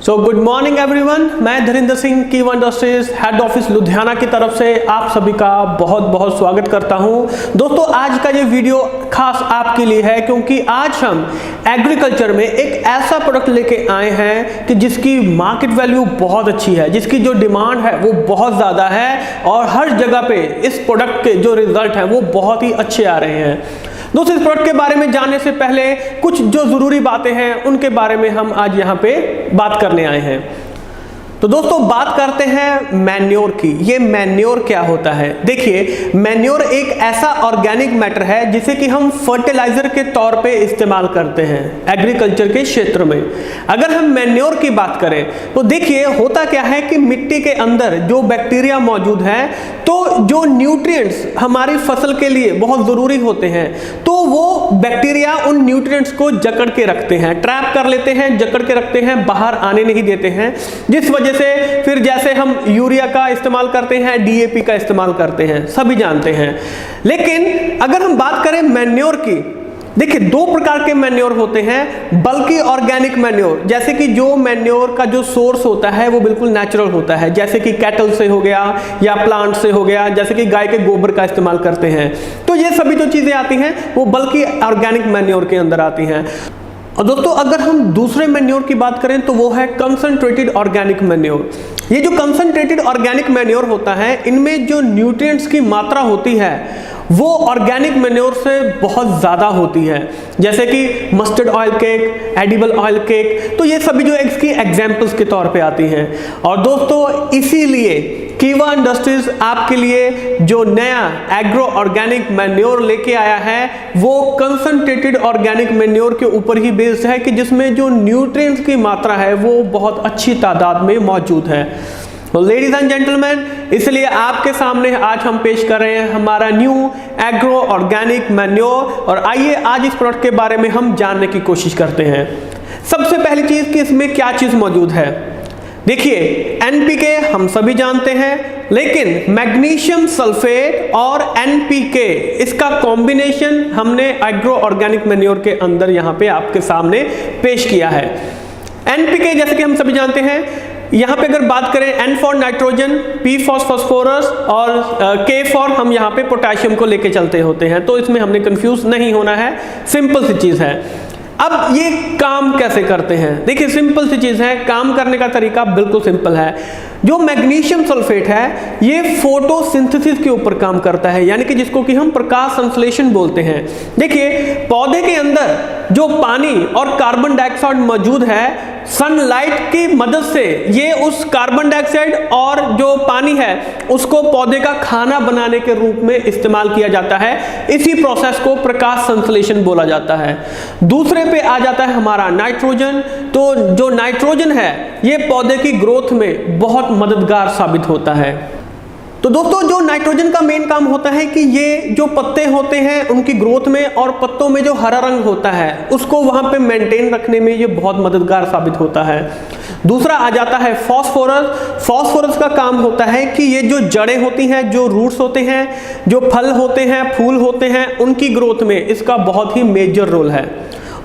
So good morning everyone, मैं धरिंदर सिंह कीवा industries head office Ludhiana की तरफ से आप सभी का बहुत बहुत स्वागत करता हूं। दोस्तों, आज का ये वीडियो खास आपके लिए है क्योंकि आज हम एग्रीकल्चर में एक ऐसा प्रोडक्ट लेके आए हैं कि जिसकी मार्केट वैल्यू बहुत अच्छी है, जिसकी जो डिमांड है वो बहुत ज़्यादा है और हर जगह पे इस प्रोडक्ट के जो रिजल्ट हैं वो बहुत ही अच्छे आ रहे हैं। दोस्तों, इस प्रोडक्ट के बारे में जानने से पहले कुछ जो ज़रूरी बातें हैं उनके बारे में हम आज यहाँ पे बात करने आए हैं। तो दोस्तों, बात करते हैं मैन्योर की। ये मैन्योर क्या होता है? देखिए, मैन्योर एक ऐसा ऑर्गेनिक मैटर है जिसे कि हम फर्टिलाइजर के तौर पे इस्तेमाल करते हैं एग्रीकल्चर के क्षेत्र में। अगर हम मैन्योर की बात करें तो देखिए, होता क्या है कि मिट्टी के अंदर जो बैक्टीरिया मौजूद है, तो जो न्यूट्रिएंट्स हमारी फसल के लिए बहुत ज़रूरी होते हैं, तो वो बैक्टीरिया उन न्यूट्रिएंट्स को जकड़ के रखते हैं, ट्रैप कर लेते हैं, जकड़ के रखते हैं, बाहर आने नहीं देते हैं। जिस वजह से फिर जैसे हम यूरिया का इस्तेमाल करते हैं, डीएपी का इस्तेमाल करते हैं, सभी जानते हैं। लेकिन अगर हम बात करें मैन्योर की, देखिए दो प्रकार के मैन्योर होते हैं। बल्कि ऑर्गेनिक मैन्योर, जैसे कि जो मैन्योर का जो सोर्स होता है वो बिल्कुल नेचुरल होता है, जैसे कि कैटल से हो गया या प्लांट से हो गया, जैसे कि गाय के गोबर का इस्तेमाल करते हैं। तो ये सभी जो चीज़ें आती हैं वो बल्कि ऑर्गेनिक मैन्योर के अंदर आती हैं। और दोस्तों, अगर हम दूसरे मैन्योर की बात करें तो वो है कंसंट्रेटेड ऑर्गेनिक मैन्योर। ये जो कंसंट्रेटेड ऑर्गेनिक मैन्योर होता है, इनमें जो न्यूट्रिएंट्स की मात्रा होती है वो ऑर्गेनिक मैन्योर से बहुत ज़्यादा होती है, जैसे कि mustard oil cake, edible oil cake. तो ये सभी जो इसकी एग्जाम्पल्स के तौर पे आती हैं। और दोस्तों, इसीलिए कीवा इंडस्ट्रीज आपके लिए जो नया एग्रो ऑर्गेनिक मैन्योर लेके आया है वो कंसंट्रेटेड ऑर्गेनिक मैन्योर के ऊपर ही बेस्ड है, कि जिसमें जो न्यूट्रिएंट्स की मात्रा है वो बहुत अच्छी तादाद में मौजूद है। तो लेडीज एंड जेंटलमैन, इसलिए आपके सामने आज हम पेश कर रहे हैं हमारा न्यू एग्रो ऑर्गेनिक मैन्योर। और आइए आज इस प्रोडक्ट के बारे में हम जानने की कोशिश करते हैं। सबसे पहली चीज कि इसमें क्या चीज मौजूद है। देखिए, एनपीके हम सभी जानते हैं, लेकिन मैग्नीशियम सल्फेट और एनपीके, इसका कॉम्बिनेशन हमने एग्रो ऑर्गेनिक मैन्योर के अंदर यहाँ पे आपके सामने पेश किया है। एनपीके जैसे कि हम सभी जानते हैं, यहाँ पे अगर बात करें N for nitrogen, P for phosphorus और के फॉर हम यहाँ पे पोटेशियम को लेके चलते होते हैं, तो इसमें हमने कंफ्यूज नहीं होना है, सिंपल सी चीज है। अब ये काम कैसे करते हैं? देखिए, सिंपल सी चीज है, काम करने का तरीका बिल्कुल सिंपल है। जो मैग्नीशियम सल्फेट है ये फोटोसिंथेसिस के ऊपर काम करता है, यानी कि जिसको कि हम प्रकाश संश्लेषण बोलते हैं। देखिए, पौधे के अंदर जो पानी और कार्बन डाइऑक्साइड मौजूद है, सनलाइट की मदद से ये उस कार्बन डाइऑक्साइड और जो पानी है उसको पौधे का खाना बनाने के रूप में इस्तेमाल किया जाता है। इसी प्रोसेस को प्रकाश संश्लेषण बोला जाता है। दूसरे पे आ जाता है हमारा नाइट्रोजन। तो जो नाइट्रोजन है ये पौधे की ग्रोथ में बहुत मददगार साबित होता है। तो दोस्तों, जो नाइट्रोजन का मेन काम होता है कि ये जो पत्ते होते हैं उनकी ग्रोथ में और पत्तों में जो हरा रंग होता है उसको वहां पे मेंटेन रखने में ये बहुत मददगार साबित होता है। दूसरा आ जाता है फास्फोरस। फास्फोरस का काम होता है कि ये जो जड़ें होती हैं, जो रूट्स होते हैं, जो फल होते हैं, फूल होते हैं, उनकी ग्रोथ में इसका बहुत ही मेजर रोल है।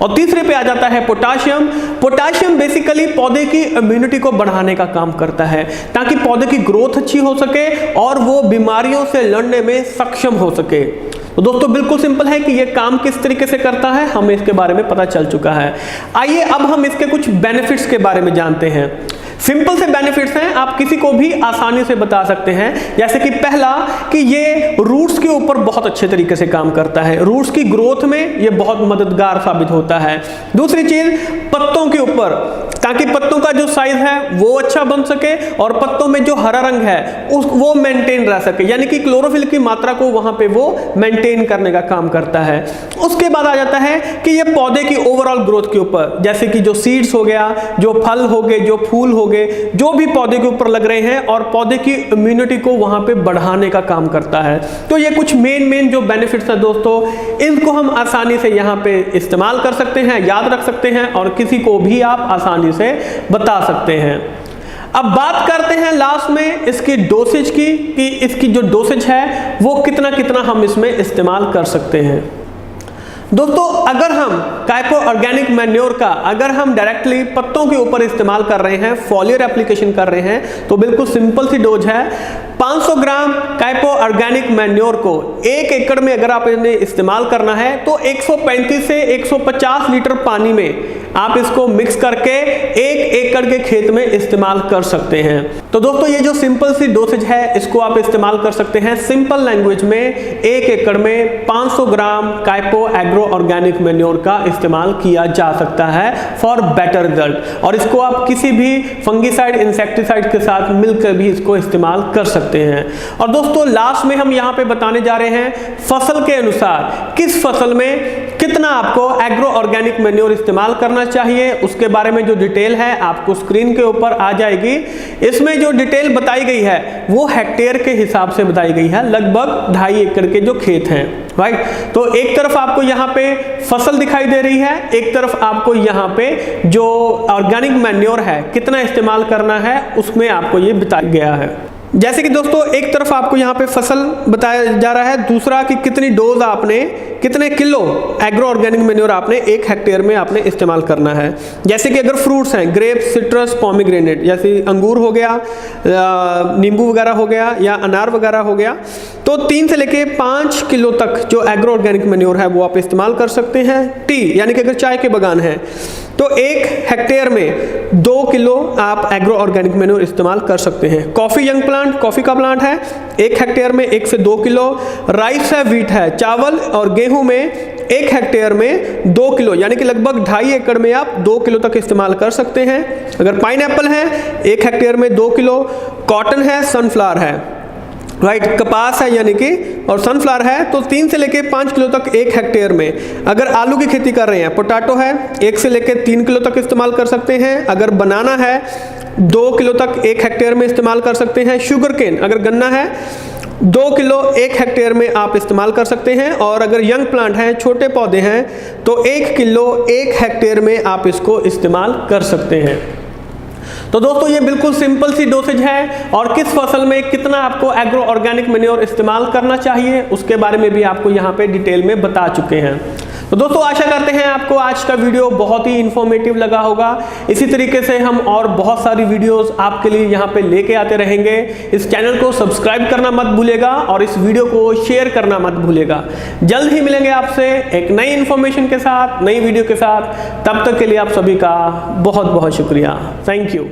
और तीसरे पे आ जाता है पोटाशियम। पोटाशियम बेसिकली पौधे की इम्यूनिटी को बढ़ाने का काम करता है, ताकि पौधे की ग्रोथ अच्छी हो सके और वो बीमारियों से लड़ने में सक्षम हो सके। तो दोस्तों, बिल्कुल सिंपल है कि ये काम किस तरीके से करता है, हमें इसके बारे में पता चल चुका है। आइए अब हम इसके कुछ बेनिफिट्स के बारे में जानते हैं। सिंपल से बेनिफिट्स हैं, आप किसी को भी आसानी से बता सकते हैं। जैसे कि पहला कि ये रूट्स के ऊपर बहुत अच्छे तरीके से काम करता है, रूट्स की ग्रोथ में ये बहुत मददगार साबित होता है। दूसरी चीज, पत्तों के ऊपर, ताकि पत्तों का जो साइज है वो अच्छा बन सके और पत्तों में जो हरा रंग है वो मेंटेन रह सके, यानी कि क्लोरोफिल की मात्रा को वहां पे वो मेंटेन करने का काम करता है। उसके बाद आ जाता है कि ये पौधे की ओवरऑल ग्रोथ के ऊपर, जैसे कि जो सीड्स हो गया, जो फल हो गए, जो फूल हो गए, जो भी पौधे के ऊपर लग रहे हैं, और पौधे की इम्यूनिटी को वहां पे बढ़ाने का काम करता है। तो ये कुछ मेन जो बेनिफिट्स है दोस्तों, इनको हम आसानी से यहाँ पे इस्तेमाल कर सकते हैं, याद रख सकते हैं और किसी को भी आप आसानी से बता सकते हैं। अब बात करते हैं लास्ट में इसकी डोसेज की, कि इसकी जो डोसेज है वो कितना हम इसमें इस्तेमाल कर सकते हैं। दोस्तों अगर हम काइपो ऑर्गेनिक मैन्योर का अगर हम डायरेक्टली पत्तों के ऊपर इस्तेमाल कर रहे हैं, फॉलियर एप्लीकेशन कर रहे हैं, तो बिल्कुल सिंपल सी डोज है। 500 ग्राम काइपो ऑर्गेनिक मैन्योर को 1 एकड़ में अगर आप इन्हें इस्तेमाल करना है तो 135 से 150 लीटर पानी में आप इसको मिक्स करके 1 एकड़ के खेत में इस्तेमाल कर सकते हैं। तो दोस्तों ये जो सिंपल सी डोसेज है इसको आप इस्तेमाल कर सकते हैं सिंपल लैंग्वेज में। 1 एकड़ में 500 ग्राम काइपो एग्रो ऑर्गेनिक मैन्योर का इस्तेमाल किया जा सकता है फॉर बेटर रिजल्ट। और इसको आप किसी भी फंगीसाइड, इंसेक्टिसाइड के साथ मिलकर भी इसको इस्तेमाल कर सकते हैं। और दोस्तों लास्ट में हम यहाँ पे बताने जा रहे हैं फसल के अनुसार किस फसल में कितना आपको एग्रो ऑर्गेनिक मैन्योर इस्तेमाल करना चाहिए, उसके बारे में जो डिटेल है आपको स्क्रीन के ऊपर आ जाएगी। इसमें जो डिटेल बताई गई है वो हेक्टेयर के हिसाब से बताई गई है, लगभग 2.5 एकड़ के जो खेत हैं, राइट। तो एक तरफ आपको यहाँ पे फसल दिखाई दे रही है, एक तरफ आपको यहाँ पे जो ऑर्गेनिक मैन्योर है कितना इस्तेमाल करना है उसमें आपको ये बताया गया है। जैसे कि दोस्तों एक तरफ आपको यहाँ पे फसल बताया जा रहा है, दूसरा कि कितनी डोज आपने, कितने किलो एग्रो ऑर्गेनिक मैन्योर आपने 1 हेक्टेयर में आपने इस्तेमाल करना है। जैसे कि अगर फ्रूट्स हैं, ग्रेप्स, सिट्रस, पोमीग्रेनेट, जैसे अंगूर हो गया, नींबू वगैरह हो गया या अनार वगैरह हो गया, तो 3 से लेके 5 किलो तक जो एग्रो ऑर्गेनिक मैन्योर है वो आप इस्तेमाल कर सकते हैं। टी यानी कि अगर चाय के बागान है तो 1 हेक्टेयर में 2 किलो आप एग्रो ऑर्गेनिक मैन्योर इस्तेमाल कर सकते हैं। कॉफी यंग प्लांट, कॉफी का प्लांट है, 1 हेक्टेयर में 1 से 2 किलो। राइस है, वीट है, चावल और गेहूं में 1 हेक्टेयर में 2 किलो, यानी कि लगभग 2.5 एकड़ में आप 2 किलो तक इस्तेमाल कर सकते हैं। अगर पाइनएप्पल है 1 हेक्टेयर में 2 किलो। कॉटन है, सनफ्लावर है, राइट, कपास है यानी कि, और सनफ्लावर है तो 3 से लेके 5 किलो तक 1 हेक्टेयर में। अगर आलू की खेती कर रहे हैं, पोटैटो है, 1 से लेके 3 किलो तक इस्तेमाल कर सकते हैं। अगर बनाना है 2 किलो तक 1 हेक्टेयर में इस्तेमाल कर सकते हैं। शुगर केन अगर गन्ना है 2 किलो 1 हेक्टेयर में आप इस्तेमाल कर सकते हैं। और अगर यंग प्लांट हैं, छोटे पौधे हैं, तो 1 किलो 1 हेक्टेयर में आप इसको इस्तेमाल कर सकते हैं। तो दोस्तों ये बिल्कुल सिंपल सी डोसेज है और किस फसल में कितना आपको एग्रो ऑर्गेनिक मैन्योर इस्तेमाल करना चाहिए उसके बारे में भी आपको यहाँ पे डिटेल में बता चुके हैं। तो दोस्तों आशा करते हैं आपको आज का वीडियो बहुत ही इंफॉर्मेटिव लगा होगा। इसी तरीके से हम और बहुत सारी वीडियोस आपके लिए यहाँ पे लेके आते रहेंगे। इस चैनल को सब्सक्राइब करना मत भूलेगा और इस वीडियो को शेयर करना मत भूलेगा। जल्द ही मिलेंगे आपसे एक नई इंफॉर्मेशन के साथ, नई वीडियो के साथ। तब तक के लिए आप सभी का बहुत बहुत शुक्रिया। Thank you.